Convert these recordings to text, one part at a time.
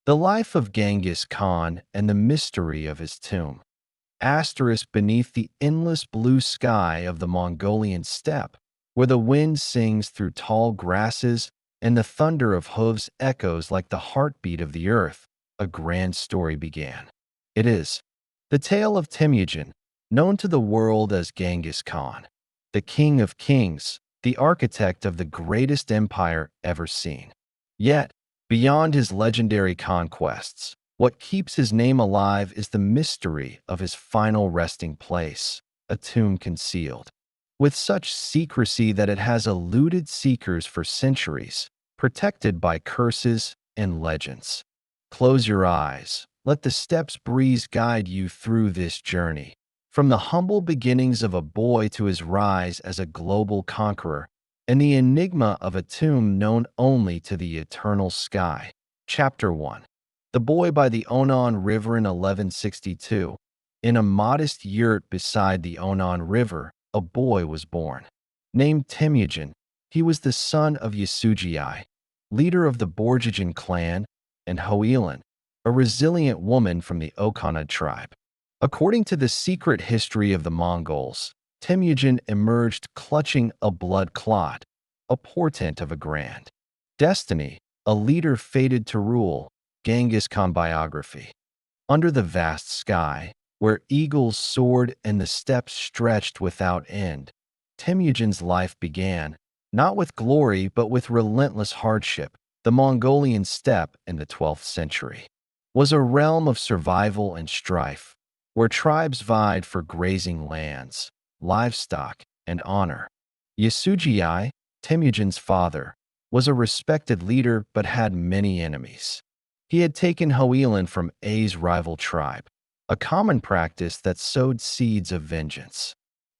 The life of Genghis Khan and the mystery of his tomb. Asterisk beneath the endless blue sky of the Mongolian steppe, where the wind sings through tall grasses and the thunder of hooves echoes like the heartbeat of the earth, a grand story began. It is the tale of Temujin, known to the world as Genghis Khan, the king of kings, the architect of the greatest empire ever seen. Yet, beyond his legendary conquests, what keeps his name alive is the mystery of his final resting place, a tomb concealed with such secrecy that it has eluded seekers for centuries, protected by curses and legends. Close your eyes. Let the steppes breeze guide you through this journey. From the humble beginnings of a boy to his rise as a global conqueror, and the enigma of a tomb known only to the eternal sky. Chapter 1. The boy by the Onon River in 1162. In a modest yurt beside the Onon River, a boy was born. Named Temujin, he was the son of Yasugi, leader of the Borjigin clan, and Hoelin, a resilient woman from the Okana tribe. According to the secret history of the Mongols, Temujin emerged clutching a blood clot, a portent of a grand destiny, a leader fated to rule. Genghis Khan biography. Under the vast sky, where eagles soared and the steppes stretched without end, Temujin's life began, not with glory but with relentless hardship. The Mongolian steppe in the 12th century was a realm of survival and strife, where tribes vied for grazing lands, livestock, and honor. Yasugi, Temujin's father, was a respected leader but had many enemies. He had taken Hoelin from A's rival tribe, a common practice that sowed seeds of vengeance.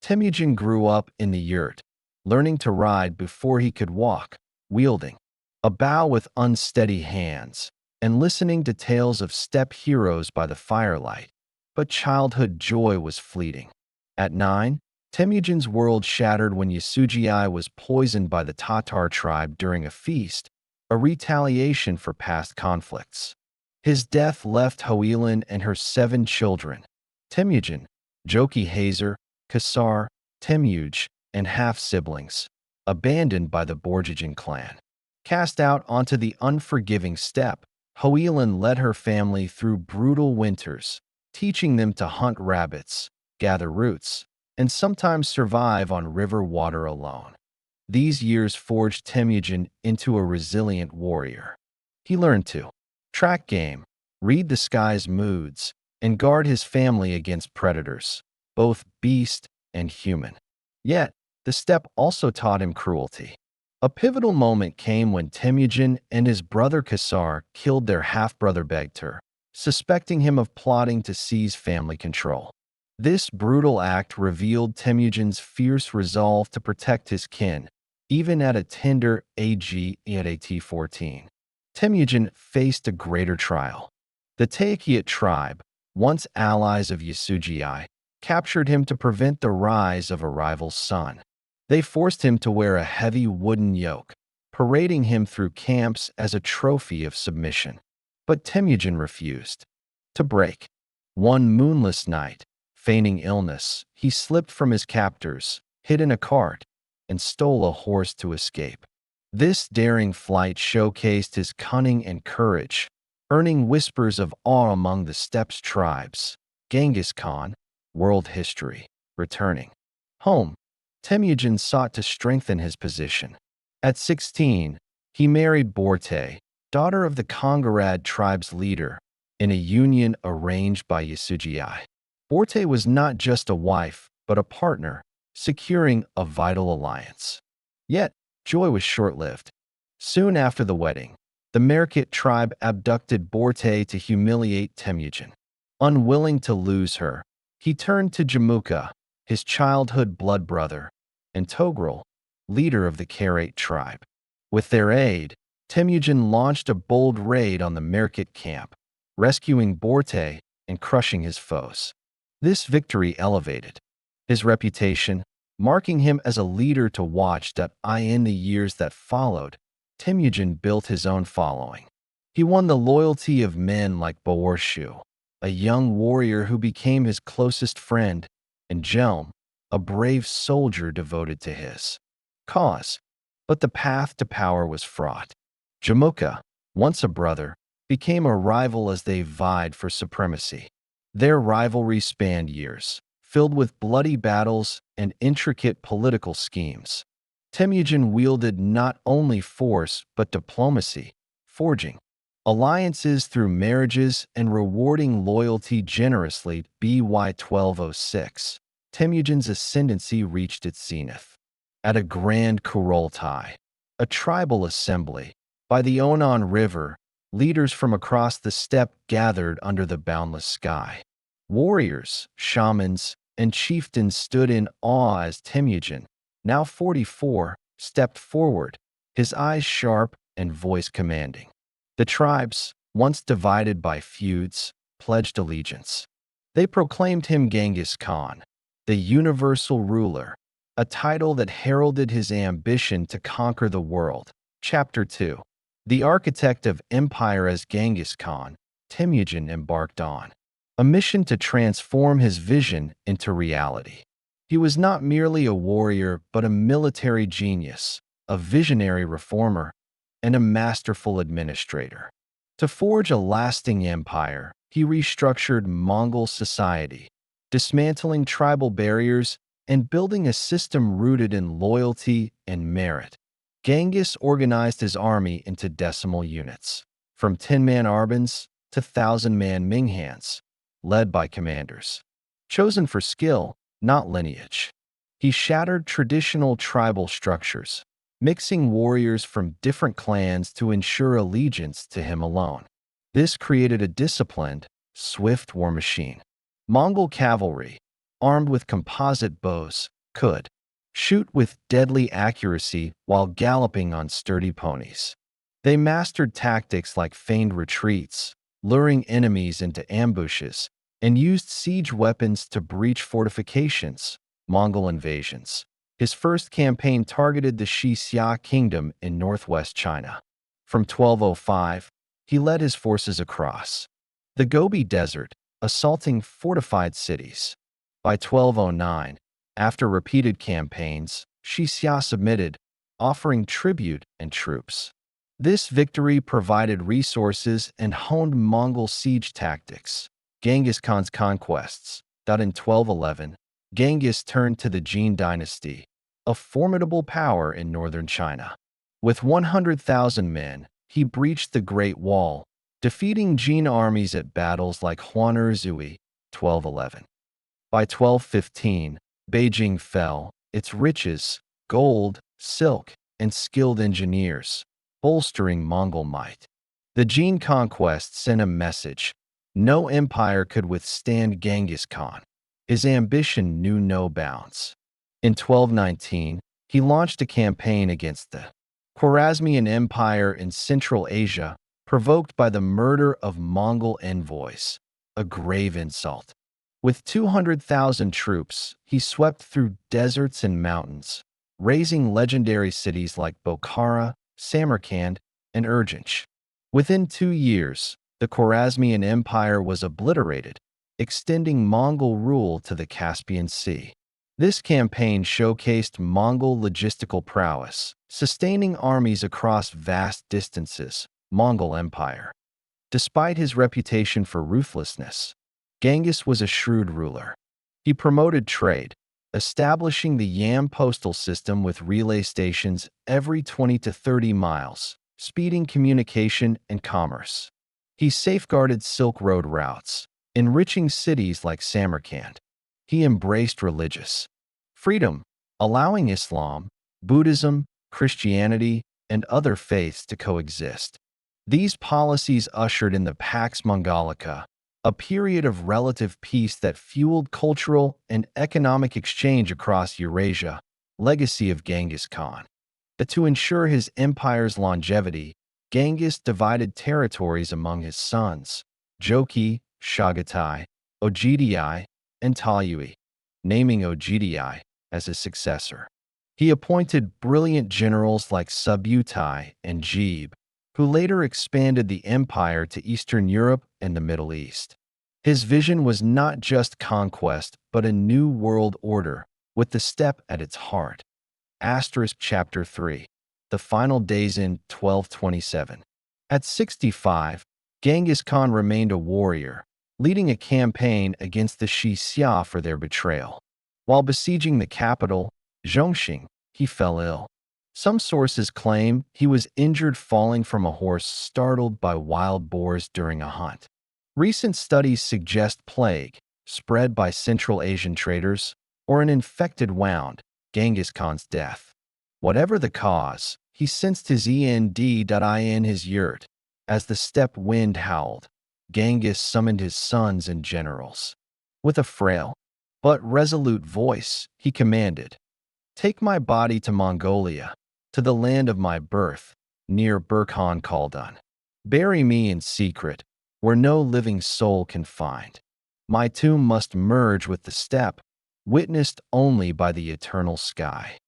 Temujin grew up in the yurt, learning to ride before he could walk, wielding a bow with unsteady hands, and listening to tales of steppe heroes by the firelight. But childhood joy was fleeting. At 9, Temujin's world shattered when Yasugi was poisoned by the Tatar tribe during a feast, a retaliation for past conflicts. His death left Hoelin and her 7 children, Temujin, Joki Hazer, Kasar, Temuj, and half-siblings, abandoned by the Borjigin clan. Cast out onto the unforgiving steppe, Hoelin led her family through brutal winters, teaching them to hunt rabbits, gather roots, and sometimes survive on river water alone. These years forged Temujin into a resilient warrior. He learned to track game, read the sky's moods, and guard his family against predators, both beast and human. Yet, the steppe also taught him cruelty. A pivotal moment came when Temujin and his brother Kasar killed their half-brother Begtur, suspecting him of plotting to seize family control. This brutal act revealed Temujin's fierce resolve to protect his kin, even at a tender age at 14. Temujin faced a greater trial. The Takiat tribe, once allies of Yasugi, captured him to prevent the rise of a rival's son. They forced him to wear a heavy wooden yoke, parading him through camps as a trophy of submission. But Temujin refused to break. One moonless night, feigning illness, he slipped from his captors, hid in a cart, and stole a horse to escape. This daring flight showcased his cunning and courage, earning whispers of awe among the steppes tribes. Genghis Khan, world history, returning home. Temujin sought to strengthen his position. At 16, he married Borte, daughter of the Kongarad tribe's leader, in a union arranged by Yasugi. Borte was not just a wife, but a partner, securing a vital alliance. Yet, joy was short-lived. Soon after the wedding, the Merkit tribe abducted Borte to humiliate Temujin. Unwilling to lose her, he turned to Jamuka, his childhood blood brother, and Togrul, leader of the Karait tribe. With their aid, Temujin launched a bold raid on the Merkit camp, rescuing Borte and crushing his foes. This victory elevated his reputation, marking him as a leader to watch. In the years that followed, Temujin built his own following. He won the loyalty of men like Borshu, a young warrior who became his closest friend, and Jelm, a brave soldier devoted to his cause. But the path to power was fraught. Jamuka, once a brother, became a rival as they vied for supremacy. Their rivalry spanned years, filled with bloody battles and intricate political schemes. Temujin wielded not only force but diplomacy, forging alliances through marriages and rewarding loyalty generously. BY 1206, Temujin's ascendancy reached its zenith. At a grand Kurultai, a tribal assembly, by the Onan River, leaders from across the steppe gathered under the boundless sky. Warriors, shamans, and chieftains stood in awe as Temujin, now 44, stepped forward, his eyes sharp and voice commanding. The tribes, once divided by feuds, pledged allegiance. They proclaimed him Genghis Khan, the universal ruler, a title that heralded his ambition to conquer the world. Chapter 2. The architect of empire. As Genghis Khan, Temujin embarked on a mission to transform his vision into reality. He was not merely a warrior but a military genius, a visionary reformer, and a masterful administrator. To forge a lasting empire, he restructured Mongol society, dismantling tribal barriers and building a system rooted in loyalty and merit. Genghis organized his army into decimal units, from 10-man arbands to 1,000-man minghans, led by commanders chosen for skill, not lineage. He shattered traditional tribal structures, mixing warriors from different clans to ensure allegiance to him alone. This created a disciplined, swift war machine. Mongol cavalry, armed with composite bows, could shoot with deadly accuracy while galloping on sturdy ponies. They mastered tactics like feigned retreats, luring enemies into ambushes, and used siege weapons to breach fortifications. Mongol invasions. His first campaign targeted the Xia kingdom in northwest China. From 1205, he led his forces across the Gobi Desert, assaulting fortified cities. By 1209, after repeated campaigns, Xia submitted, offering tribute and troops. This victory provided resources and honed Mongol siege tactics. Genghis Khan's conquests. In 1211, Genghis turned to the Jin dynasty, a formidable power in northern China. With 100,000 men, he breached the Great Wall, defeating Jin armies at battles like Huanerzui, 1211. By 1215, Beijing fell, its riches, gold, silk, and skilled engineers, bolstering Mongol might. The Jin conquest sent a message: no empire could withstand Genghis Khan. His ambition knew no bounds. In 1219, he launched a campaign against the Khwarezmian Empire in Central Asia, provoked by the murder of Mongol envoys, a grave insult. With 200,000 troops, he swept through deserts and mountains, razing legendary cities like Bokhara, Samarkand, and Urgench. Within 2 years, the Khwarezmian Empire was obliterated, extending Mongol rule to the Caspian Sea. This campaign showcased Mongol logistical prowess, sustaining armies across vast distances. Mongol Empire. Despite his reputation for ruthlessness, Genghis was a shrewd ruler. He promoted trade, establishing the Yam postal system with relay stations every 20 to 30 miles, speeding communication and commerce. He safeguarded Silk Road routes, enriching cities like Samarkand. He embraced religious freedom, allowing Islam, Buddhism, Christianity, and other faiths to coexist. These policies ushered in the Pax Mongolica, a period of relative peace that fueled cultural and economic exchange across Eurasia, legacy of Genghis Khan. But to ensure his empire's longevity, Genghis divided territories among his sons, Jochi, Chagatai, Ogidi, and Talui, naming Ogidi as his successor. He appointed brilliant generals like Subutai and Jebe, who later expanded the empire to Eastern Europe and the Middle East. His vision was not just conquest, but a new world order, with the steppe at its heart. Asterisk Chapter 3. The Final Days in 1227. At 65, Genghis Khan remained a warrior, leading a campaign against the Xia for their betrayal. While besieging the capital, Zhongxing, he fell ill. Some sources claim he was injured falling from a horse startled by wild boars during a hunt. Recent studies suggest plague, spread by Central Asian traders, or an infected wound, Genghis Khan's death. Whatever the cause, he sensed his end in his yurt. As the steppe wind howled, Genghis summoned his sons and generals. With a frail but resolute voice, he commanded, "Take my body to Mongolia, to the land of my birth, near Burkhan Khaldun. Bury me in secret, where no living soul can find. My tomb must merge with the steppe, witnessed only by the eternal sky."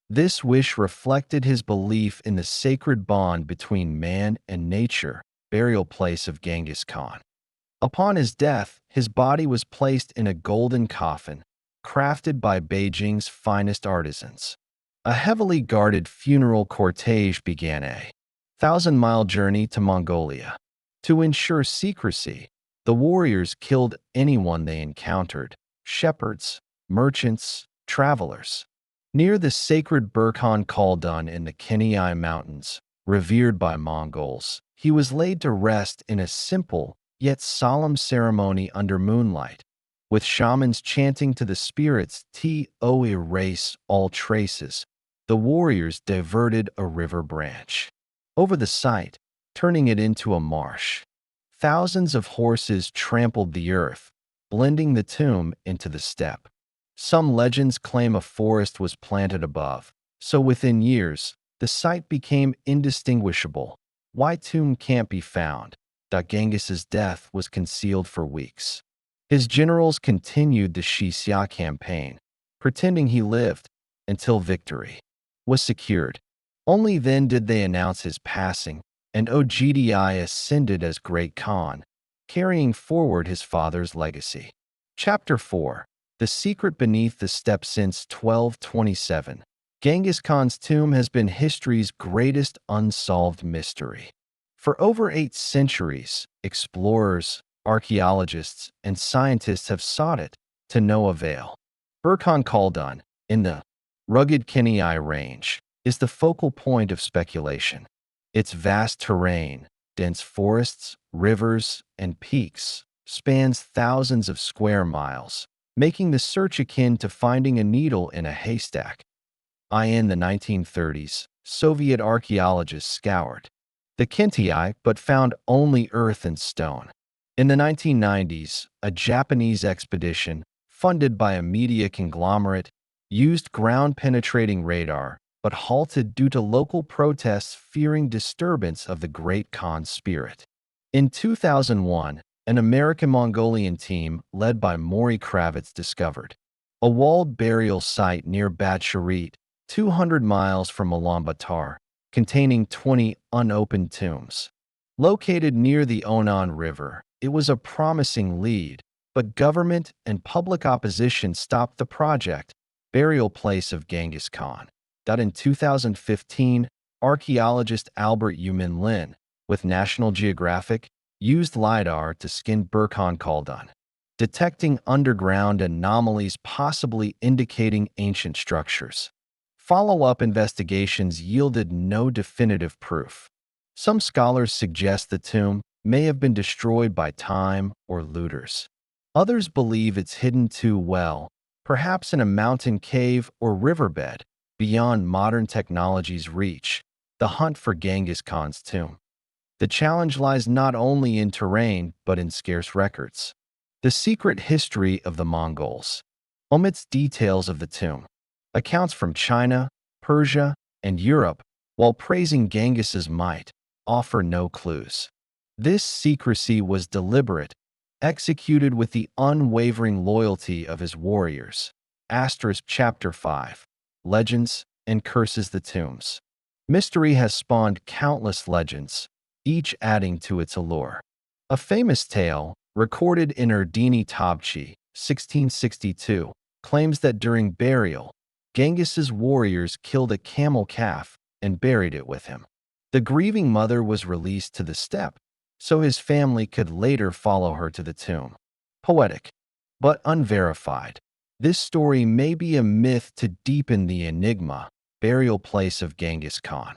This wish reflected his belief in the sacred bond between man and nature, burial place of Genghis Khan. Upon his death, his body was placed in a golden coffin, crafted by Beijing's finest artisans. A heavily guarded funeral cortege began a 1,000-mile journey to Mongolia. To ensure secrecy, the warriors killed anyone they encountered: shepherds, merchants, travelers. Near the sacred Burkhan Khaldun in the Kenai Mountains, revered by Mongols, he was laid to rest in a simple yet solemn ceremony under moonlight, with shamans chanting to the spirits to erase all traces. The warriors diverted a river branch over the site, turning it into a marsh. Thousands of horses trampled the earth, blending the tomb into the steppe. Some legends claim a forest was planted above, so within years, the site became indistinguishable. Why tomb can't be found? Genghis's death was concealed for weeks. His generals continued the Xia campaign, pretending he lived, until victory was secured. Only then did they announce his passing, and Ogdi ascended as Great Khan, carrying forward his father's legacy. Chapter 4. The Secret Beneath the Steppe. Since 1227, Genghis Khan's tomb has been history's greatest unsolved mystery. For over 8 centuries, explorers, archaeologists, and scientists have sought it, to no avail. Burkhan Khaldun, in the rugged Kenai Range, is the focal point of speculation. Its vast terrain, dense forests, rivers, and peaks, spans thousands of square miles, making the search akin to finding a needle in a haystack. In the 1930s, Soviet archaeologists scoured the Kentai but found only earth and stone. In the 1990s, a Japanese expedition, funded by a media conglomerate, used ground-penetrating radar but halted due to local protests fearing disturbance of the Great Khan's spirit. In 2001, an American-Mongolian team led by Maury Kravitz discovered a walled burial site near Bad Sharit, 200 miles from Ulaanbaatar, containing 20 unopened tombs. Located near the Onan River, it was a promising lead, but government and public opposition stopped the project. Burial place of Genghis Khan. In 2015, archaeologist Albert Yumin Lin, with National Geographic, used LiDAR to scan Burkhan Khaldun, detecting underground anomalies possibly indicating ancient structures. Follow-up investigations yielded no definitive proof. Some scholars suggest the tomb may have been destroyed by time or looters. Others believe it's hidden too well, perhaps in a mountain cave or riverbed, beyond modern technology's reach. The hunt for Genghis Khan's tomb. The challenge lies not only in terrain but in scarce records. The secret history of the Mongols omits details of the tomb. Accounts from China, Persia, and Europe, while praising Genghis's might, offer no clues. This secrecy was deliberate, executed with the unwavering loyalty of his warriors. Chapter 5. Legends and Curses. The tombs. Mystery has spawned countless legends, each adding to its allure. A famous tale, recorded in Erdeni Tabchi, 1662, claims that during burial, Genghis's warriors killed a camel calf and buried it with him. The grieving mother was released to the steppe, so his family could later follow her to the tomb. Poetic, but unverified. This story may be a myth to deepen the enigma, burial place of Genghis Khan.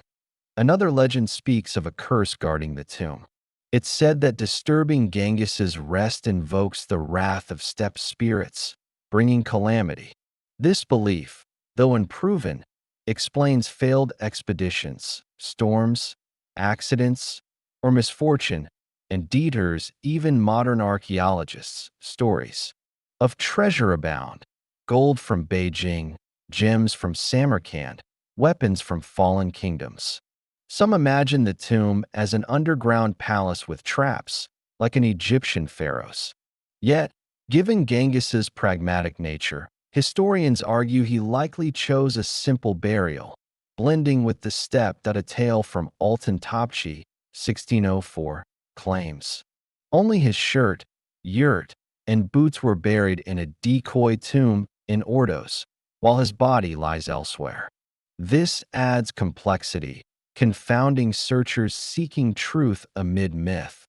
Another legend speaks of a curse guarding the tomb. It's said that disturbing Genghis's rest invokes the wrath of steppe spirits, bringing calamity. This belief, though unproven, explains failed expeditions, storms, accidents, or misfortune, and deters even modern archaeologists' stories of treasure abound: gold from Beijing, gems from Samarkand, weapons from fallen kingdoms. Some imagine the tomb as an underground palace with traps, like an Egyptian pharaoh's. Yet, given Genghis's pragmatic nature, historians argue he likely chose a simple burial, blending with the steppe that a tale from Altan Topchi, 1604, claims. Only his shirt, yurt, and boots were buried in a decoy tomb in Ordos, while his body lies elsewhere. This adds complexity, confounding searchers seeking truth amid myth.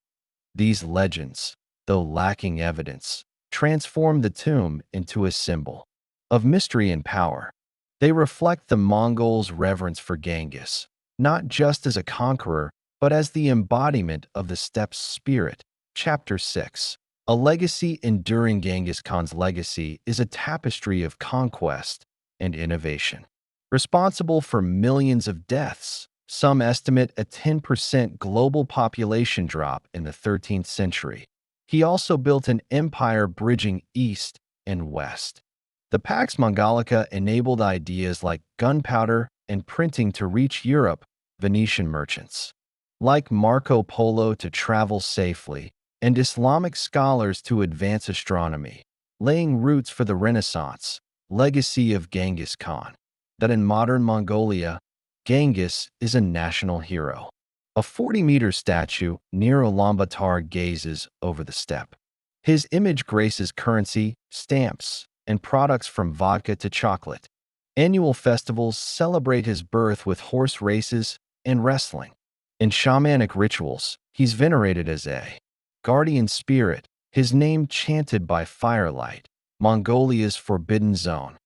These legends, though lacking evidence, transform the tomb into a symbol of mystery and power. They reflect the Mongols' reverence for Genghis, not just as a conqueror, but as the embodiment of the steppe's spirit. Chapter 6. A legacy enduring. Genghis Khan's legacy is a tapestry of conquest and innovation. Responsible for millions of deaths, some estimate a 10% global population drop in the 13th century. He also built an empire bridging east and west. The Pax Mongolica enabled ideas like gunpowder and printing to reach Europe, Venetian merchants like Marco Polo to travel safely, and Islamic scholars to advance astronomy, laying roots for the Renaissance. Legacy of Genghis Khan. That in modern Mongolia, Genghis is a national hero. A 40-meter statue near Ulaanbaatar gazes over the steppe. His image graces currency, stamps, and products from vodka to chocolate. Annual festivals celebrate his birth with horse races and wrestling. In shamanic rituals, he's venerated as a guardian spirit, his name chanted by firelight, Mongolia's forbidden zone.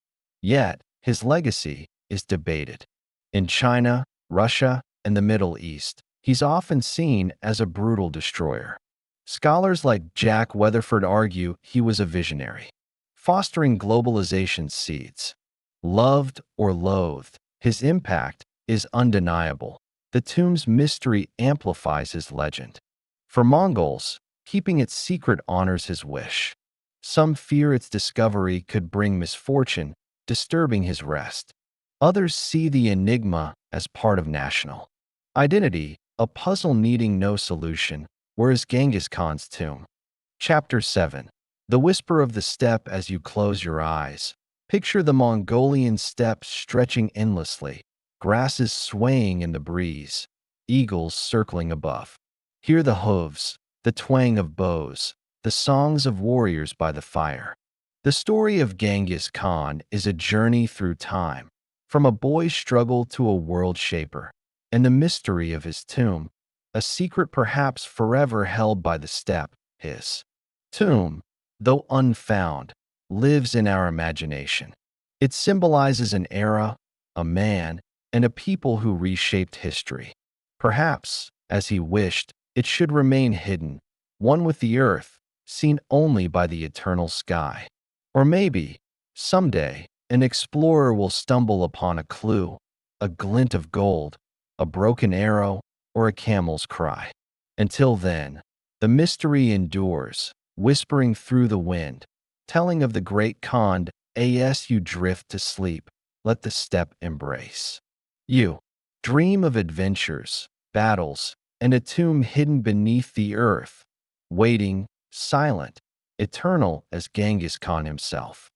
Yet, his legacy is debated. In China, Russia, and the Middle East, he's often seen as a brutal destroyer. Scholars like Jack Weatherford argue he was a visionary, fostering globalization's seeds. Loved or loathed, his impact is undeniable. The tomb's mystery amplifies his legend. For Mongols, keeping it secret honors his wish. Some fear its discovery could bring misfortune, disturbing his rest. Others see the enigma as part of national identity, a puzzle needing no solution. Whereas Genghis Khan's tomb. Chapter 7. The Whisper of the Steppe. As you close your eyes, picture the Mongolian steppes stretching endlessly, grasses swaying in the breeze, eagles circling above. Hear the hooves, the twang of bows, the songs of warriors by the fire. The story of Genghis Khan is a journey through time, from a boy's struggle to a world shaper, and the mystery of his tomb, a secret perhaps forever held by the steppe. His tomb, though unfound, lives in our imagination. It symbolizes an era, a man, and a people who reshaped history. Perhaps, as he wished, it should remain hidden, one with the earth, seen only by the eternal sky. Or maybe, someday, an explorer will stumble upon a clue, a glint of gold, a broken arrow, or a camel's cry. Until then, the mystery endures, whispering through the wind, telling of the great Khan. As you drift to sleep, let the steppe embrace you. Dream of adventures, battles, and a tomb hidden beneath the earth, waiting, silent, eternal as Genghis Khan himself.